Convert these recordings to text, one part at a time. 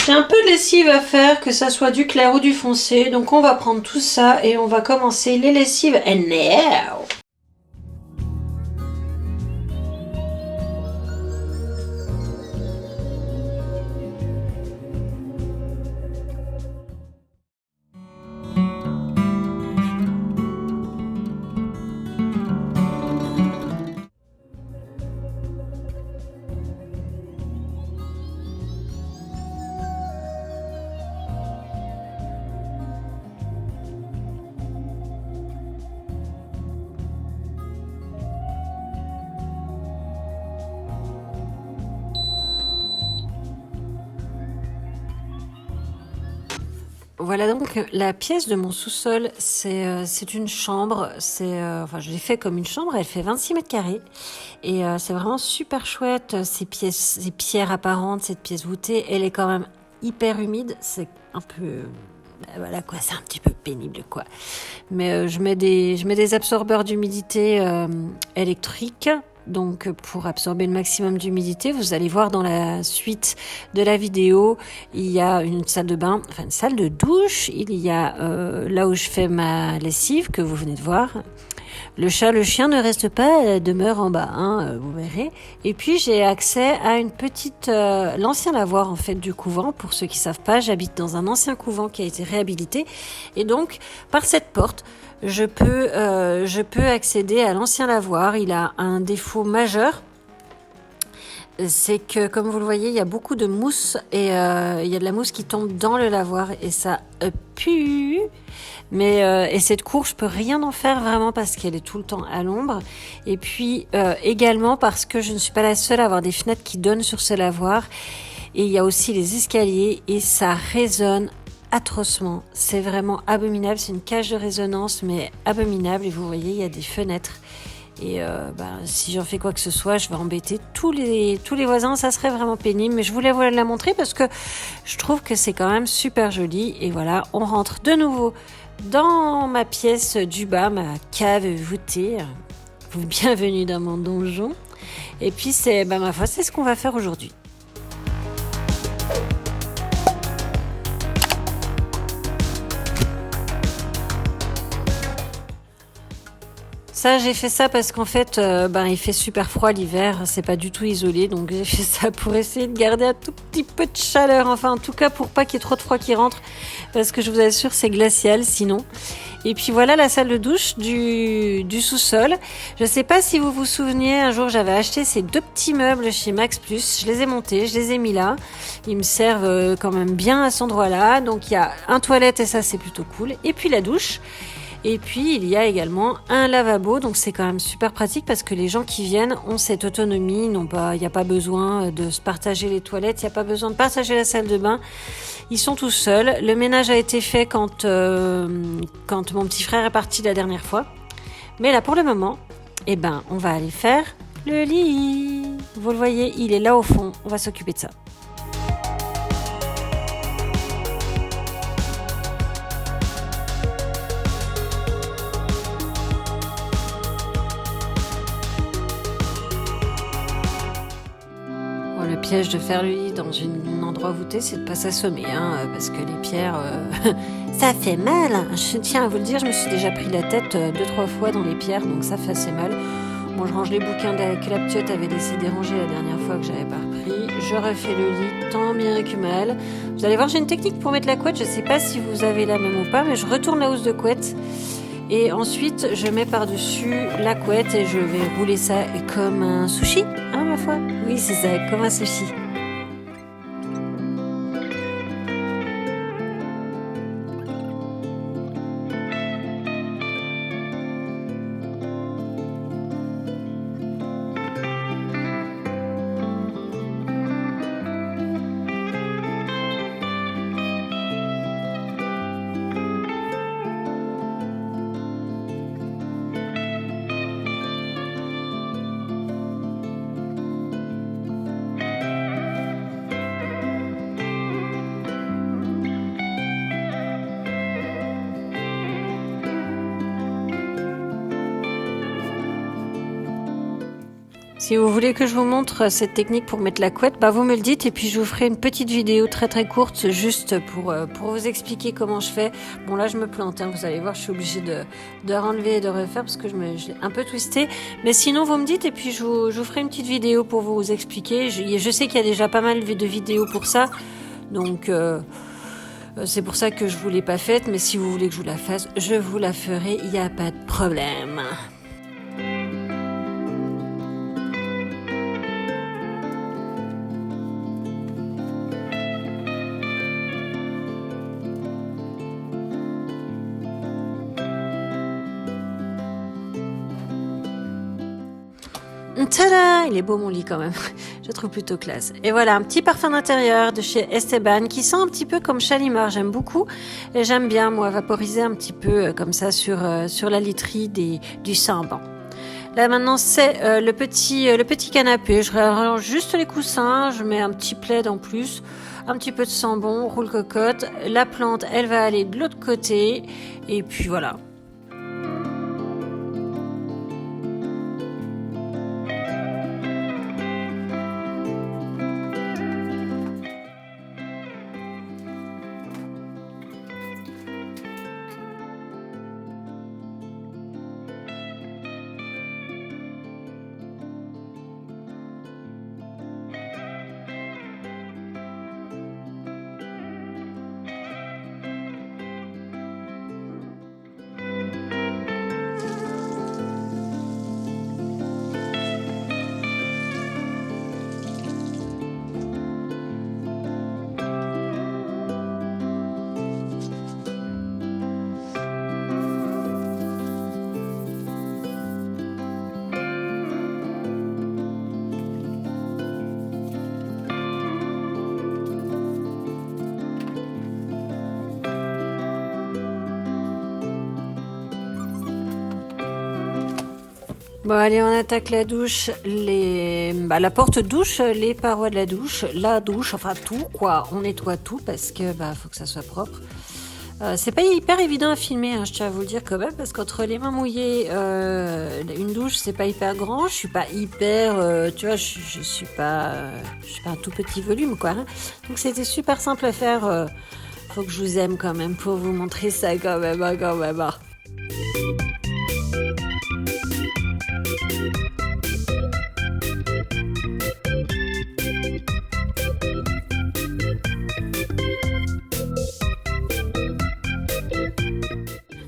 J'ai un peu de lessive à faire, que ça soit du clair ou du foncé, donc on va prendre tout ça et on va commencer les lessives. And now. Voilà donc la pièce de mon sous-sol, c'est une chambre, enfin je l'ai fait comme une chambre, elle fait 26 mètres carrés et c'est vraiment super chouette, ces pierres apparentes, cette pièce voûtée, elle est quand même hyper humide, c'est un peu, voilà quoi, c'est un petit peu pénible quoi. Mais je mets des absorbeurs d'humidité électriques. Donc pour absorber le maximum d'humidité, vous allez voir dans la suite de la vidéo, il y a une salle de bain, enfin une salle de douche, il y a là où je fais ma lessive que vous venez de voir. Le chat, le chien ne reste pas, demeure en bas, hein, vous verrez. Et puis j'ai accès à une petite, l'ancien lavoir en fait du couvent. Pour ceux qui savent pas, j'habite dans un ancien couvent qui a été réhabilité. Et donc par cette porte, je peux accéder à l'ancien lavoir. Il a un défaut majeur. C'est que, comme vous le voyez, il y a beaucoup de mousse et il y a de la mousse qui tombe dans le lavoir et ça pue. Mais et cette cour, je peux rien en faire vraiment parce qu'elle est tout le temps à l'ombre. Et puis également parce que je ne suis pas la seule à avoir des fenêtres qui donnent sur ce lavoir. Et il y a aussi les escaliers et ça résonne atrocement. C'est vraiment abominable. C'est une cage de résonance, mais abominable. Et vous voyez, il y a des fenêtres. Et si j'en fais quoi que ce soit, je vais embêter tous les voisins. Ça serait vraiment pénible. Mais je voulais vous la montrer parce que je trouve que c'est quand même super joli. Et voilà, on rentre de nouveau dans ma pièce du bas, ma cave voûtée. Bienvenue dans mon donjon. Et puis ma foi, c'est ce qu'on va faire aujourd'hui. Ça, j'ai fait ça parce qu'en fait, il fait super froid l'hiver, c'est pas du tout isolé, donc j'ai fait ça pour essayer de garder un tout petit peu de chaleur, enfin en tout cas pour pas qu'il y ait trop de froid qui rentre, parce que je vous assure c'est glacial sinon. Et puis voilà la salle de douche du sous-sol. Je sais pas si vous vous souvenez, un jour j'avais acheté ces deux petits meubles chez Max Plus, je les ai montés, je les ai mis là. Ils me servent quand même bien à cet endroit-là, donc il y a un toilette et ça c'est plutôt cool, et puis la douche. Et puis, il y a également un lavabo, donc c'est quand même super pratique parce que les gens qui viennent ont cette autonomie, il n'y a pas besoin de se partager les toilettes, il n'y a pas besoin de partager la salle de bain. Ils sont tous seuls. Le ménage a été fait quand mon petit frère est parti la dernière fois. Mais là, pour le moment, on va aller faire le lit. Vous le voyez, il est là au fond, on va s'occuper de ça. Le piège de faire le lit dans un endroit voûté, c'est de pas s'assommer, parce que les pierres, ça fait mal. Je tiens à vous le dire, je me suis déjà pris la tête 2-3 fois dans les pierres, donc ça fait assez mal. Moi, je range les bouquins que la petite avait laissé déranger la dernière fois que j'avais pas repris. Je refais le lit tant bien que mal. Vous allez voir, j'ai une technique pour mettre la couette. Je sais pas si vous avez la même ou pas, mais je retourne la housse de couette. Et ensuite, je mets par-dessus la couette et je vais rouler ça comme un sushi, ma foi. Oui, c'est ça, comme un sushi. Si vous voulez que je vous montre cette technique pour mettre la couette, bah vous me le dites et puis je vous ferai une petite vidéo très très courte juste pour vous expliquer comment je fais. Bon là je me plante, hein, vous allez voir, je suis obligée de renlever et de refaire parce que je l'ai un peu twisté. Mais sinon vous me dites et puis je vous ferai une petite vidéo pour vous expliquer. Je sais qu'il y a déjà pas mal de vidéos pour ça, donc c'est pour ça que je vous l'ai pas faite. Mais si vous voulez que je vous la fasse, je vous la ferai, il n'y a pas de problème. Tada! Il est beau mon lit quand même, je trouve plutôt classe. Et voilà, un petit parfum d'intérieur de chez Esteban qui sent un petit peu comme Shalimar, j'aime beaucoup. Et j'aime bien, moi, vaporiser un petit peu comme ça sur la literie du Saint-Ban. Là maintenant c'est le petit canapé, je range juste les coussins, je mets un petit plaid en plus, un petit peu de sambon, roule cocotte. La plante, elle va aller de l'autre côté et puis voilà. Bon allez, on attaque la douche, la porte douche, les parois de la douche, enfin tout quoi. On nettoie tout parce que faut que ça soit propre. C'est pas hyper évident à filmer, hein, je tiens à vous le dire quand même, parce qu'entre les mains mouillées, une douche c'est pas hyper grand. Je suis pas hyper, tu vois, je suis pas un tout petit volume quoi. Hein. Donc c'était super simple à faire. Faut que je vous aime quand même pour vous montrer ça quand même.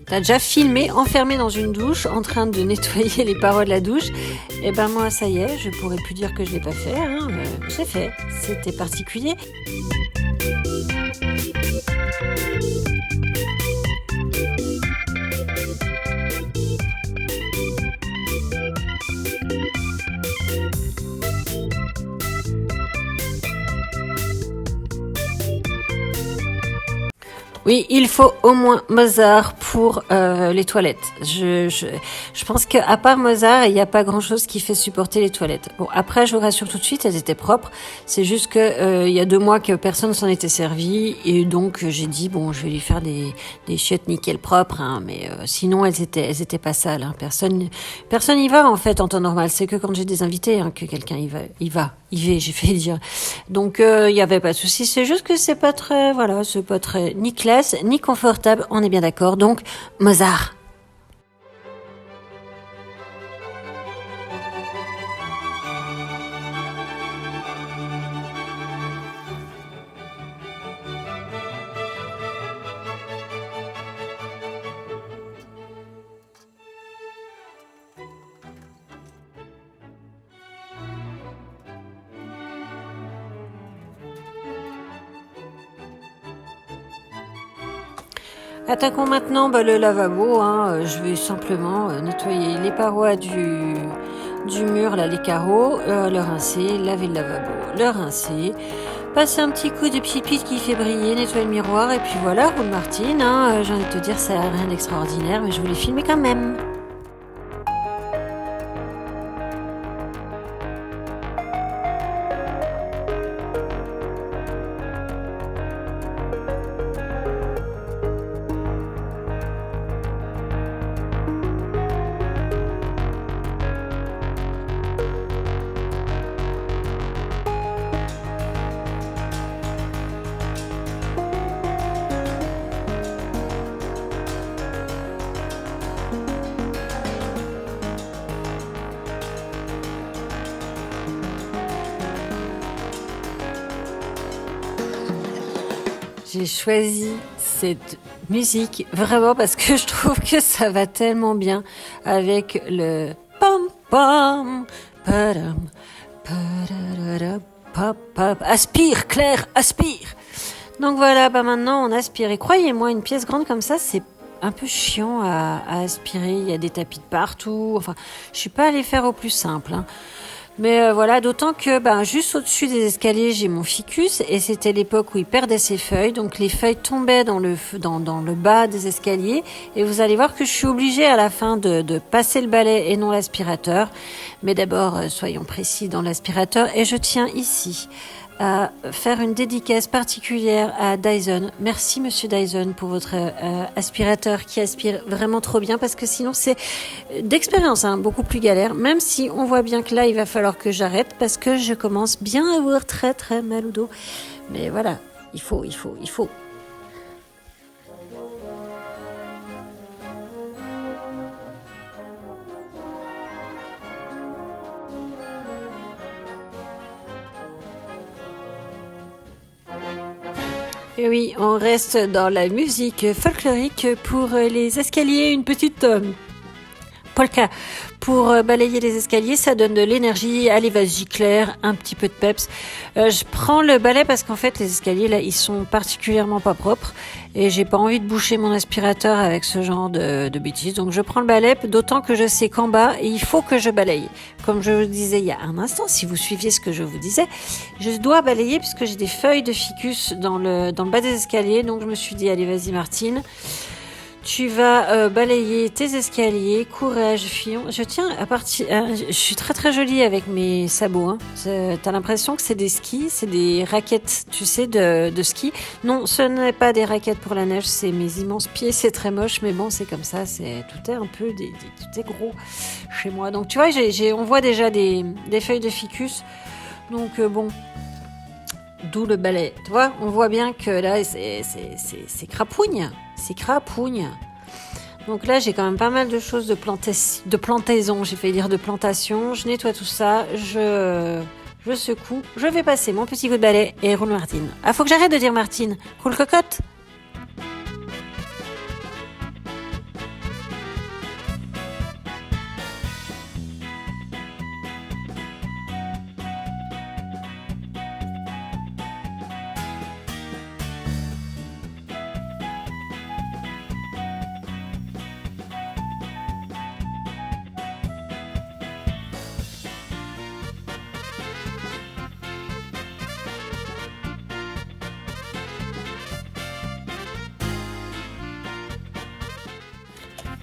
T'as déjà filmé enfermé dans une douche en train de nettoyer les parois de la douche? Et ben moi ça y est, je pourrais plus dire que je l'ai pas fait, hein. J'ai fait, c'était particulier. Oui, il faut au moins Mozart pour les toilettes. Je pense qu'à part Mozart, il n'y a pas grand-chose qui fait supporter les toilettes. Bon, après, je vous rassure tout de suite, elles étaient propres. C'est juste que il y a 2 mois que personne s'en était servi et donc j'ai dit bon, je vais lui faire des chiottes nickel propres. Hein, mais sinon, elles étaient pas sales. Hein. Personne y va en fait en temps normal. C'est que quand j'ai des invités hein, que quelqu'un y va, j'ai fait dire. Donc il y avait pas de souci. C'est juste que c'est pas très ni classe ni confortable, on est bien d'accord, donc Mozart. Attaquons maintenant le lavabo. Hein. Je vais simplement nettoyer les parois du mur, là, les carreaux, le rincer, laver le lavabo, le rincer, passer un petit coup de pipi qui fait briller, nettoyer le miroir, et puis voilà, roule Martine. Hein. J'ai envie de te dire, ça n'a rien d'extraordinaire, mais je voulais filmer quand même. J'ai choisi cette musique vraiment parce que je trouve que ça va tellement bien avec le pam pam padam padadada, pop pop. Aspire Claire, aspire. Donc voilà, bah maintenant on aspire. Et croyez-moi, une pièce grande comme ça, c'est un peu chiant à aspirer. Il y a des tapis de partout. Enfin, je suis pas allée faire au plus simple, hein. Mais voilà, d'autant que juste au-dessus des escaliers, j'ai mon ficus et c'était l'époque où il perdait ses feuilles. Donc les feuilles tombaient dans le bas des escaliers et vous allez voir que je suis obligée à la fin de passer le balai et non l'aspirateur. Mais d'abord, soyons précis dans l'aspirateur et je tiens ici à faire une dédicace particulière à Dyson. Merci Monsieur Dyson pour votre aspirateur qui aspire vraiment trop bien parce que sinon c'est d'expérience beaucoup plus galère, même si on voit bien que là il va falloir que j'arrête parce que je commence bien à avoir très très mal au dos. Mais voilà, il faut. Et oui, on reste dans la musique folklorique pour les escaliers, une petite polka pour balayer les escaliers, ça donne de l'énergie. Allez, vas-y Claire, un petit peu de peps. Je prends le balai parce qu'en fait les escaliers là, ils sont particulièrement pas propres et j'ai pas envie de boucher mon aspirateur avec ce genre de bêtises. Donc je prends le balai, d'autant que je sais qu'en bas, il faut que je balaye. Comme je vous disais il y a un instant, si vous suiviez ce que je vous disais, je dois balayer puisque j'ai des feuilles de ficus dans le bas des escaliers. Donc je me suis dit, allez, vas-y Martine. Tu vas balayer tes escaliers, courage, fillon. Je tiens à partir. Je suis très très jolie avec mes sabots. Hein. T'as l'impression que c'est des skis, c'est des raquettes, tu sais, de ski. Non, ce n'est pas des raquettes pour la neige, c'est mes immenses pieds. C'est très moche, mais bon, c'est comme ça. Tout est un peu tout est gros chez moi. Donc tu vois, on voit déjà des feuilles de ficus. Donc bon. D'où le balai. Tu vois, on voit bien que là, c'est crapougne. C'est crapougne. Donc là, j'ai quand même pas mal de choses de plantaison. J'ai failli dire de plantation. Je nettoie tout ça. Je secoue. Je vais passer mon petit coup de balai et roule Martine. Ah, faut que j'arrête de dire Martine. Roule cocotte.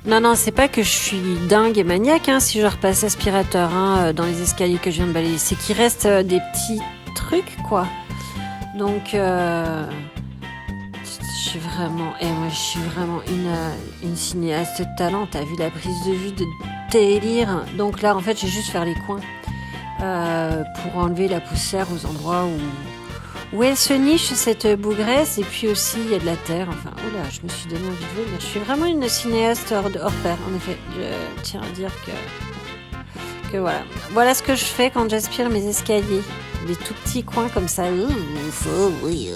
Non, c'est pas que je suis dingue et maniaque si je repasse aspirateur dans les escaliers que je viens de balayer. C'est qu'il reste des petits trucs, quoi. Donc, je suis vraiment une cinéaste de talent. T'as vu la prise de vue de délire. Donc là, en fait, j'ai juste faire les coins pour enlever la poussière aux endroits où elle se niche, cette bougresse, et puis aussi il y a de la terre. Enfin, oula, je me suis donné envie de venir. Je suis vraiment une cinéaste hors pair, en effet. Je tiens à dire que voilà. Voilà ce que je fais quand j'aspire mes escaliers. Des tout petits coins comme ça. Oui.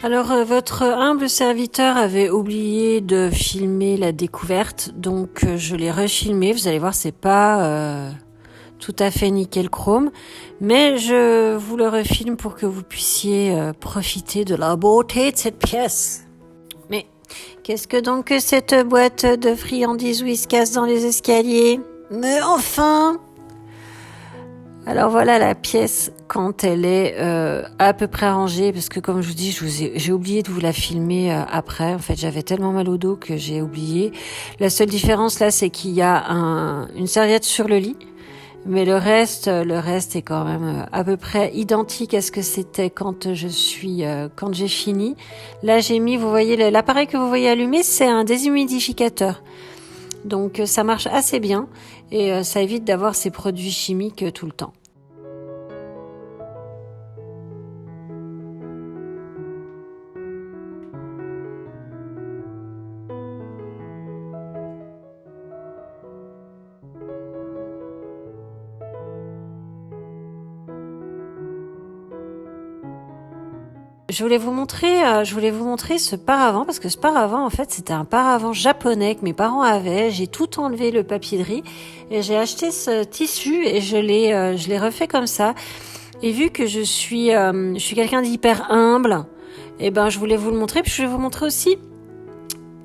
Alors, votre humble serviteur avait oublié de filmer la découverte, donc je l'ai refilmé. Vous allez voir, c'est pas tout à fait nickel chrome, mais je vous le refilme pour que vous puissiez profiter de la beauté de cette pièce. Mais qu'est-ce que donc que cette boîte de friandises whiskas dans les escaliers? Mais enfin! Alors voilà la pièce quand elle est à peu près rangée, parce que comme je vous dis, j'ai oublié de vous la filmer après. En fait, j'avais tellement mal au dos que j'ai oublié. La seule différence là, c'est qu'il y a une serviette sur le lit, mais le reste est quand même à peu près identique à ce que c'était quand j'ai fini. Là, j'ai mis, vous voyez, l'appareil que vous voyez allumé, c'est un déshumidificateur. Donc ça marche assez bien et ça évite d'avoir ces produits chimiques tout le temps. Je voulais vous montrer ce paravent parce que ce paravent, en fait, c'était un paravent japonais que mes parents avaient. J'ai tout enlevé le papier de riz et j'ai acheté ce tissu et je l'ai refait comme ça. Et vu que je suis quelqu'un d'hyper humble, et ben, je voulais vous le montrer. Puis je voulais vous montrer aussi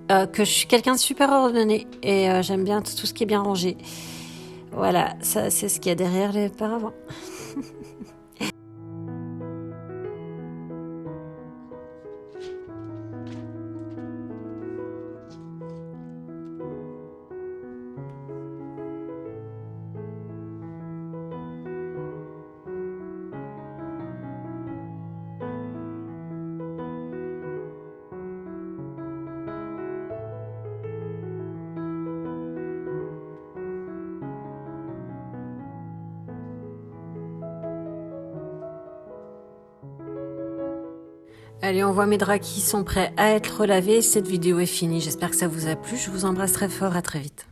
que je suis quelqu'un de super ordonné et j'aime bien tout ce qui est bien rangé. Voilà, ça, c'est ce qu'il y a derrière les paravents. Allez, on voit mes draps qui sont prêts à être lavés. Cette vidéo est finie. J'espère que ça vous a plu. Je vous embrasse très fort. À très vite.